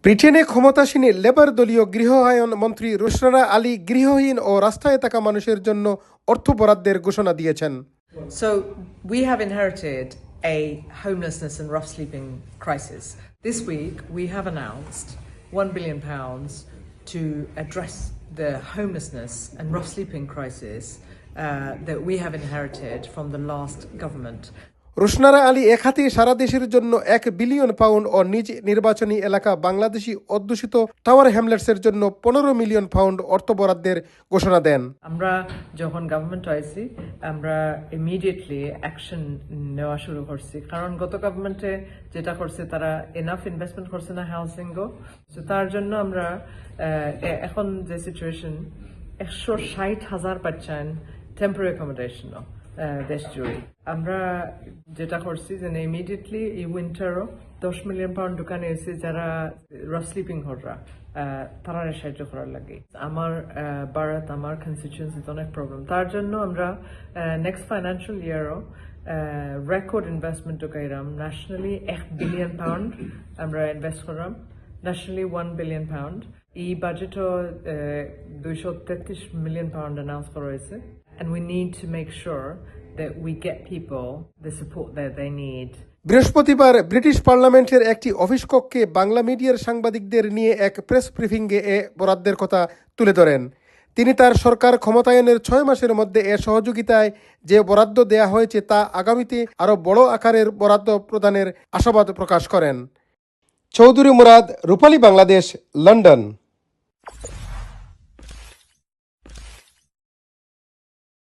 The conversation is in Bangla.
ব্রিটেনে ক্ষমতাসীন লেবার দলীয় গৃহায়ন মন্ত্রী রুশরানা আলী গৃহহীন ও রাস্তায় থাকা মানুষের জন্য অর্থ বরাদ্দের ঘোষণা দিয়েছেন। So we have inherited a homelessness and rough sleeping crisis. This week we have announced £1 billion to address the homelessness and rough sleeping crisis that we have inherited from the last government. রুশরানা Ali এক হাতে সারা দেশের জন্য £1 বিলিয়ন ও নিজ নির্বাচনী এলাকা বাংলাদেশি অধ্যুষিত টাওয়ার হ্যামলেটসের জন্য £15 মিলিয়ন অর্থ বরাদ্দের ঘোষণা দেন। আমরা যখন গভর্নমেন্ট হয়েছি আমরা ইমিডিয়েটলি অ্যাকশন নেওয়া শুরু করছি, কারণ গত গভর্নমেন্টে যেটা করছে তারা এনাফ ইনভেস্টমেন্ট করছে না হাউসিংও। তো তার জন্য আমরা এখন যে সিচুয়েশন 160,000 পাচ্ছেন টেম্পোরারি অ্যাকোমোডেশনও দেশ জুড়ে। আমরা যেটা করছি যে ইমিডিয়েটলি এই উইন্টারও £10 মিলিয়ন ঢুকানো হয়েছে যারা রাফ স্লিপিং হররা তারা সাহায্য করার লাগে। আমার ভারত আমার কনস্টিটিউয়েন্সিতে অনেক প্রবলেম, তার জন্য আমরা নেক্সট ফাইন্যান্সিয়াল ইয়ারও রেকর্ড ইনভেস্টমেন্ট ঢুকাইলাম। ন্যাশনালি £1 বিলিয়ন আমরা ইনভেস্ট করলাম, ন্যাশনালি £1 বিলিয়ন। এই বাজেটও £233 মিলিয়ন অ্যানাউন্স করা হয়েছে। And we need to make sure that we get people the support that they need. বৃহস্পতিবার ব্রিটিশ পার্লামেন্টের একটি অফিস কক্ষে বাংলা মিডিয়ার সাংবাদিকদের নিয়ে এক প্রেস ব্রিফিংয়ে এ বরাদ্দের কথা তুলে ধরেন। তিনি তার সরকার ক্ষমতায়নের 6 মাসের মধ্যে এ সহযোগিতায় যে বরাদ্দ দেয়া হয়েছে তা আগামীতে আরও বড় আকারের বরাদ্দ প্রদানের আশাবাদ প্রকাশ করেন। চৌধুরী মুরাদ, রূপালী বাংলাদেশ, লন্ডন।